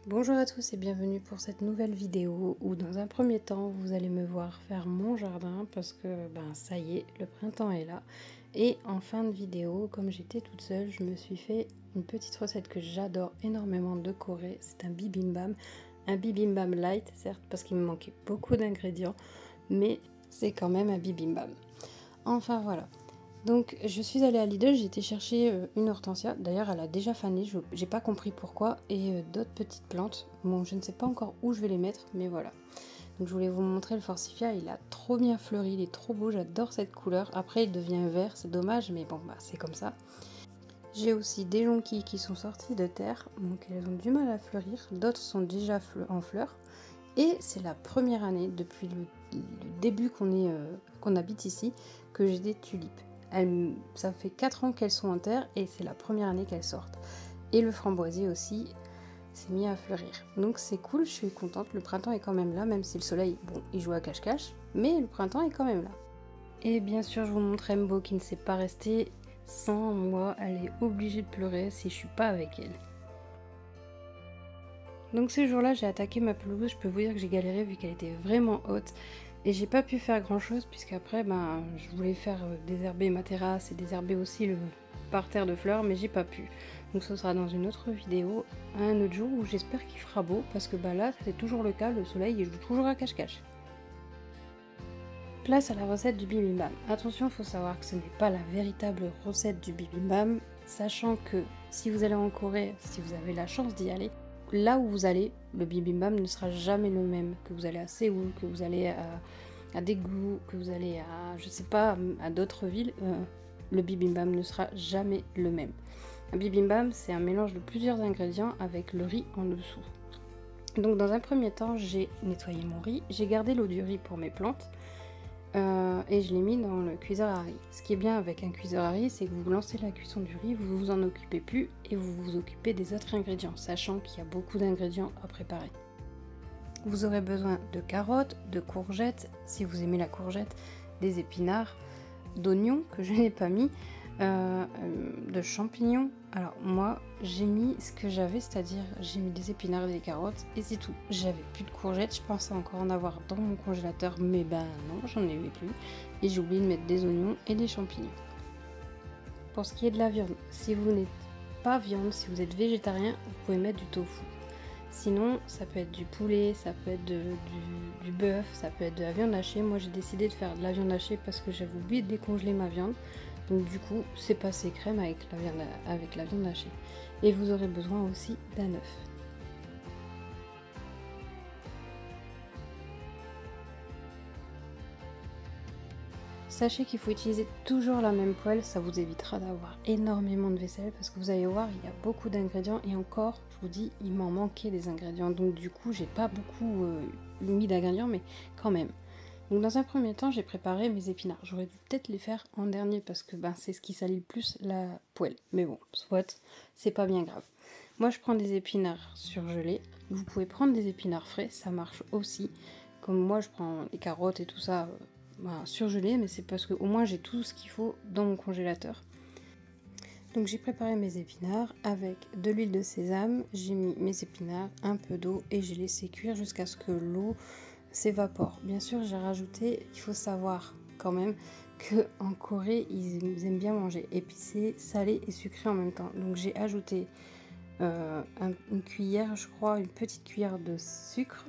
Bonjour à tous et bienvenue pour cette nouvelle vidéo où dans un premier temps vous allez me voir faire mon jardin parce que ça y est, le printemps est là. Et en fin de vidéo, comme j'étais toute seule, je me suis fait une petite recette que j'adore énormément de Corée. C'est un bibimbap light certes parce qu'il me manquait beaucoup d'ingrédients, mais c'est quand même un bibimbap. Enfin voilà. Donc je suis allée à Lidl, j'ai été chercher une hortensia, d'ailleurs elle a déjà fané, j'ai pas compris pourquoi, et d'autres petites plantes. Bon, je ne sais pas encore où je vais les mettre, mais voilà. Donc je voulais vous montrer le forsythia, il a trop bien fleuri, il est trop beau, j'adore cette couleur. Après il devient vert, c'est dommage, mais bon c'est comme ça. J'ai aussi des jonquilles qui sont sorties de terre, donc elles ont du mal à fleurir, d'autres sont déjà en fleurs. Et c'est la première année, depuis le début qu'on habite ici, que j'ai des tulipes. Ça fait 4 ans qu'elles sont en terre et c'est la première année qu'elles sortent. Et le framboisier aussi s'est mis à fleurir. Donc c'est cool, je suis contente, le printemps est quand même là, même si le soleil, bon, il joue à cache-cache, mais le printemps est quand même là. Et bien sûr, je vous montre Embo qui ne s'est pas restée sans moi, elle est obligée de pleurer si je suis pas avec elle. Donc ce jour-là, j'ai attaqué ma pelouse, je peux vous dire que j'ai galéré vu qu'elle était vraiment haute. Et j'ai pas pu faire grand chose puisqu'après je voulais faire désherber ma terrasse et désherber aussi le parterre de fleurs, mais j'ai pas pu. Donc ce sera dans une autre vidéo, un autre jour où j'espère qu'il fera beau parce que là c'est toujours le cas, le soleil il joue toujours à cache-cache. Place à la recette du bibimbap. Attention, il faut savoir que ce n'est pas la véritable recette du bibimbap, sachant que si vous allez en Corée, si vous avez la chance d'y aller, là où vous allez, le bibimbap ne sera jamais le même. Que vous allez à Séoul, que vous allez à Daegu, que vous allez à, je sais pas, à d'autres villes, le bibimbap ne sera jamais le même. Un bibimbap, c'est un mélange de plusieurs ingrédients avec le riz en dessous. Donc dans un premier temps, j'ai nettoyé mon riz, j'ai gardé l'eau du riz pour mes plantes, et je l'ai mis dans le cuiseur à riz. Ce qui est bien avec un cuiseur à riz, c'est que vous lancez la cuisson du riz, vous vous en occupez plus et vous vous occupez des autres ingrédients, sachant qu'il y a beaucoup d'ingrédients à préparer. Vous aurez besoin de carottes, de courgettes, si vous aimez la courgette, des épinards, d'oignons que je n'ai pas mis, de champignons. Alors moi j'ai mis ce que j'avais, c'est-à-dire j'ai mis des épinards et des carottes et c'est tout. J'avais plus de courgettes, je pensais encore en avoir dans mon congélateur, mais non, j'en ai plus et j'ai oublié de mettre des oignons et des champignons. Pour ce qui est de la viande, si vous n'êtes pas viande, si vous êtes végétarien, vous pouvez mettre du tofu. Sinon, ça peut être du poulet, ça peut être du bœuf, ça peut être de la viande hachée. Moi, j'ai décidé de faire de la viande hachée parce que j'avais oublié de décongeler ma viande. Donc du coup, c'est passé crème avec la viande hachée. Et vous aurez besoin aussi d'un œuf. Sachez qu'il faut utiliser toujours la même poêle, ça vous évitera d'avoir énormément de vaisselle parce que vous allez voir, il y a beaucoup d'ingrédients et encore, je vous dis, il m'en manquait des ingrédients. Donc du coup, j'ai pas beaucoup mis d'ingrédients, mais quand même. Donc dans un premier temps, j'ai préparé mes épinards. J'aurais dû peut-être les faire en dernier parce que c'est ce qui salit le plus la poêle. Mais bon, soit, c'est pas bien grave. Moi, je prends des épinards surgelés. Vous pouvez prendre des épinards frais, ça marche aussi. Comme moi, je prends les carottes et tout ça surgelés, mais c'est parce que au moins j'ai tout ce qu'il faut dans mon congélateur. Donc j'ai préparé mes épinards avec de l'huile de sésame, j'ai mis mes épinards, un peu d'eau et j'ai laissé cuire jusqu'à ce que l'eau s'évapore. Bien sûr, j'ai rajouté, il faut savoir quand même que en Corée, ils aiment bien manger épicé, salé et sucré en même temps. Donc j'ai ajouté une cuillère, je crois, une petite cuillère de sucre.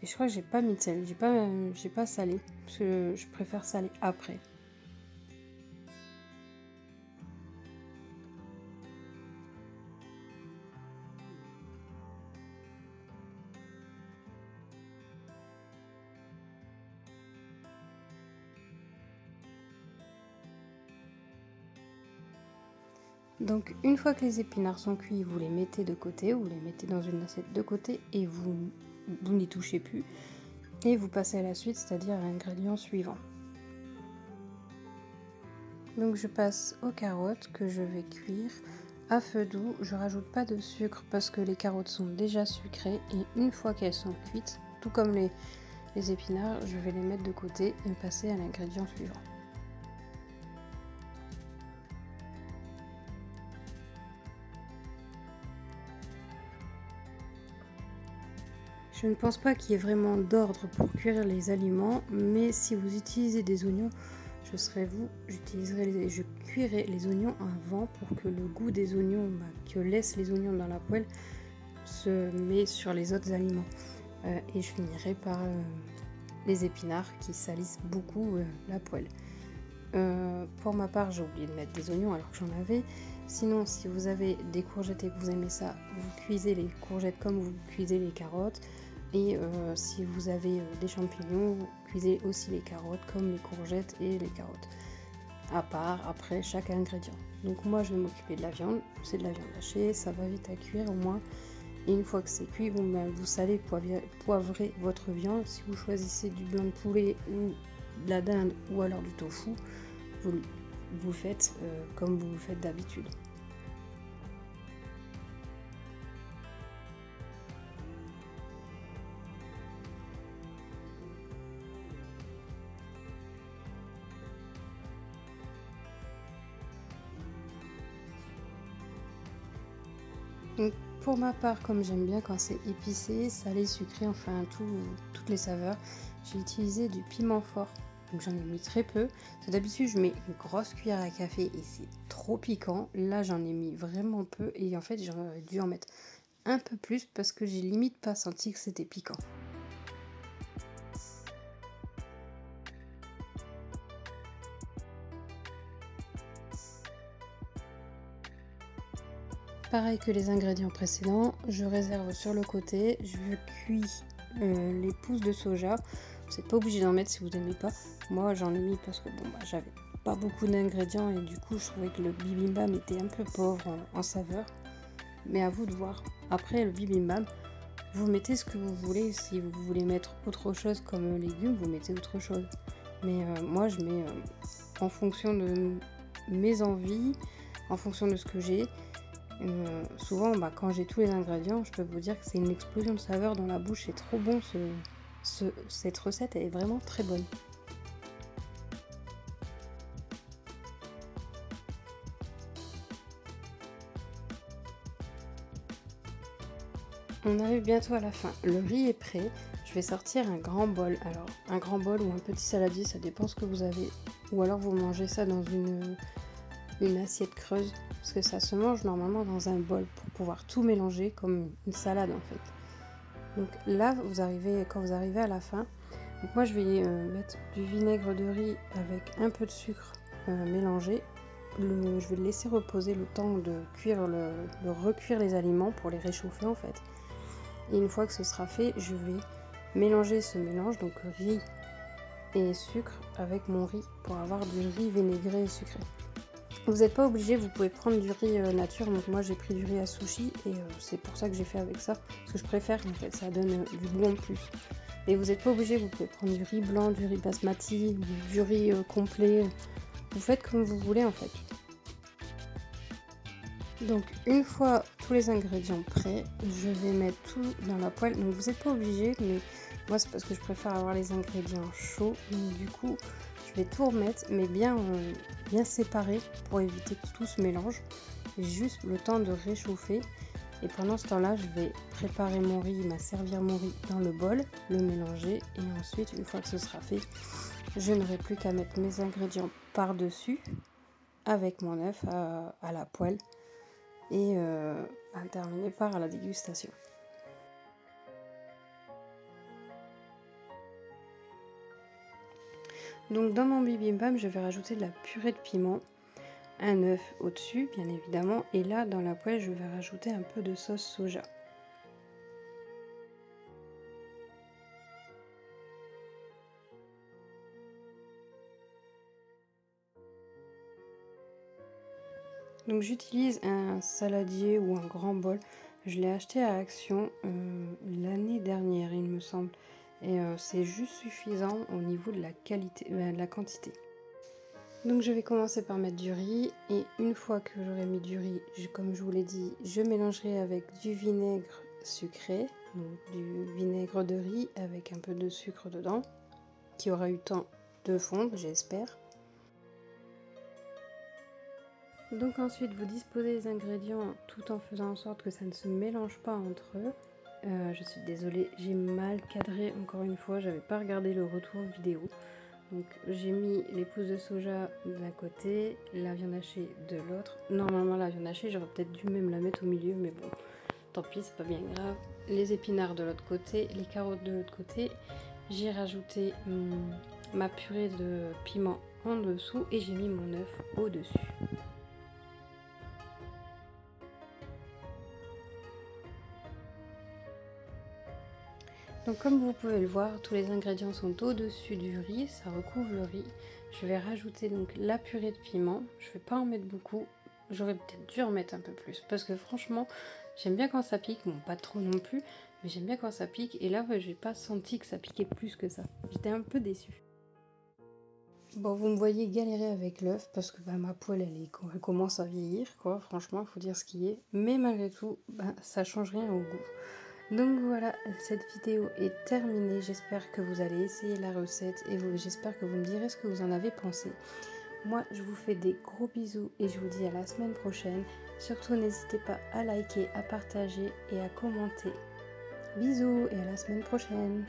Et je crois que j'ai pas mis de sel, j'ai pas salé, parce que je préfère saler après. Donc une fois que les épinards sont cuits, vous les mettez de côté, vous les mettez dans une assiette de côté et vous n'y touchez plus. Et vous passez à la suite, c'est-à-dire à l'ingrédient suivant. Donc je passe aux carottes que je vais cuire à feu doux. Je rajoute pas de sucre parce que les carottes sont déjà sucrées et une fois qu'elles sont cuites, tout comme les épinards, je vais les mettre de côté et passer à l'ingrédient suivant. Je ne pense pas qu'il y ait vraiment d'ordre pour cuire les aliments, mais si vous utilisez des oignons, je cuirai les oignons avant pour que le goût des oignons que laissent les oignons dans la poêle se met sur les autres aliments. Et je finirai par les épinards qui salissent beaucoup la poêle. Pour ma part, j'ai oublié de mettre des oignons alors que j'en avais. Sinon, si vous avez des courgettes et que vous aimez ça, vous cuisez les courgettes comme vous cuisez les carottes. Et si vous avez des champignons, vous cuisez aussi les carottes comme les courgettes et les carottes. À part, après, chaque ingrédient. Donc moi, je vais m'occuper de la viande. C'est de la viande hachée, ça va vite à cuire au moins. Et une fois que c'est cuit, vous salez, poivrez votre viande. Si vous choisissez du blanc de poulet ou de la dinde ou alors du tofu, vous faites comme vous le faites d'habitude. Donc, pour ma part, comme j'aime bien quand c'est épicé, salé, sucré, enfin toutes les saveurs, j'ai utilisé du piment fort. Donc j'en ai mis très peu. D'habitude je mets une grosse cuillère à café et c'est trop piquant. Là j'en ai mis vraiment peu et en fait j'aurais dû en mettre un peu plus parce que j'ai limite pas senti que c'était piquant. Pareil que les ingrédients précédents, je réserve sur le côté, je cuis les pousses de soja. Vous n'êtes pas obligé d'en mettre si vous n'aimez pas. Moi j'en ai mis parce que j'avais pas beaucoup d'ingrédients et du coup je trouvais que le bibimbap était un peu pauvre en saveur. Mais à vous de voir. Après le bibimbap, vous mettez ce que vous voulez. Si vous voulez mettre autre chose comme légumes, vous mettez autre chose. Mais moi je mets en fonction de mes envies, en fonction de ce que j'ai. Souvent quand j'ai tous les ingrédients, je peux vous dire que c'est une explosion de saveurs dans la bouche, c'est trop bon, cette recette elle est vraiment très bonne. On arrive bientôt à la fin, le riz est prêt, je vais sortir un grand bol. Alors un grand bol ou un petit saladier, ça dépend ce que vous avez, ou alors vous mangez ça dans une assiette creuse, parce que ça se mange normalement dans un bol pour pouvoir tout mélanger comme une salade en fait. Donc là quand vous arrivez à la fin, donc moi je vais mettre du vinaigre de riz avec un peu de sucre mélangé. Je vais le laisser reposer le temps de recuire les aliments pour les réchauffer en fait. Et une fois que ce sera fait, je vais mélanger ce mélange, donc riz et sucre, avec mon riz pour avoir du riz vinaigré et sucré. Vous n'êtes pas obligé, vous pouvez prendre du riz nature, donc moi j'ai pris du riz à sushi et c'est pour ça que j'ai fait avec ça, parce que je préfère en fait, ça donne du goût en plus. Mais vous n'êtes pas obligé, vous pouvez prendre du riz blanc, du riz basmati, ou du riz complet, vous faites comme vous voulez en fait. Donc une fois tous les ingrédients prêts, je vais mettre tout dans la poêle, donc vous n'êtes pas obligé, mais moi c'est parce que je préfère avoir les ingrédients chauds, donc du coup je vais tout remettre, mais bien séparé pour éviter que tout se mélange. J'ai juste le temps de réchauffer et pendant ce temps-là, je vais préparer mon riz, servir mon riz dans le bol, le mélanger et ensuite, une fois que ce sera fait, je n'aurai plus qu'à mettre mes ingrédients par-dessus avec mon œuf à la poêle et à terminer par la dégustation. Donc dans mon bibimbap, je vais rajouter de la purée de piment, un œuf au-dessus bien évidemment, et là dans la poêle je vais rajouter un peu de sauce soja. Donc j'utilise un saladier ou un grand bol, je l'ai acheté à Action l'année dernière il me semble, et c'est juste suffisant au niveau de la qualité, de la quantité. Donc je vais commencer par mettre du riz et une fois que j'aurai mis du riz, comme je vous l'ai dit, je mélangerai avec du vinaigre sucré, donc du vinaigre de riz avec un peu de sucre dedans, qui aura eu le temps de fondre, j'espère. Donc ensuite vous disposez les ingrédients tout en faisant en sorte que ça ne se mélange pas entre eux. Je suis désolée, j'ai mal cadré encore une fois, j'avais pas regardé le retour vidéo. Donc j'ai mis les pousses de soja d'un côté, la viande hachée de l'autre. Normalement la viande hachée, j'aurais peut-être dû même la mettre au milieu, mais bon, tant pis, c'est pas bien grave. Les épinards de l'autre côté, les carottes de l'autre côté. J'ai rajouté ma purée de piment en dessous et j'ai mis mon œuf au-dessus. Donc comme vous pouvez le voir, tous les ingrédients sont au-dessus du riz, ça recouvre le riz. Je vais rajouter donc la purée de piment, je vais pas en mettre beaucoup, j'aurais peut-être dû en mettre un peu plus parce que franchement j'aime bien quand ça pique, bon pas trop non plus, mais j'aime bien quand ça pique et là j'ai pas senti que ça piquait plus que ça, j'étais un peu déçue. Bon, vous me voyez galérer avec l'œuf parce que ma poêle elle commence à vieillir quoi, franchement il faut dire ce qui est, mais malgré tout ça change rien au goût. Donc voilà, cette vidéo est terminée, j'espère que vous allez essayer la recette et j'espère que vous me direz ce que vous en avez pensé. Moi je vous fais des gros bisous et je vous dis à la semaine prochaine, surtout n'hésitez pas à liker, à partager et à commenter. Bisous et à la semaine prochaine.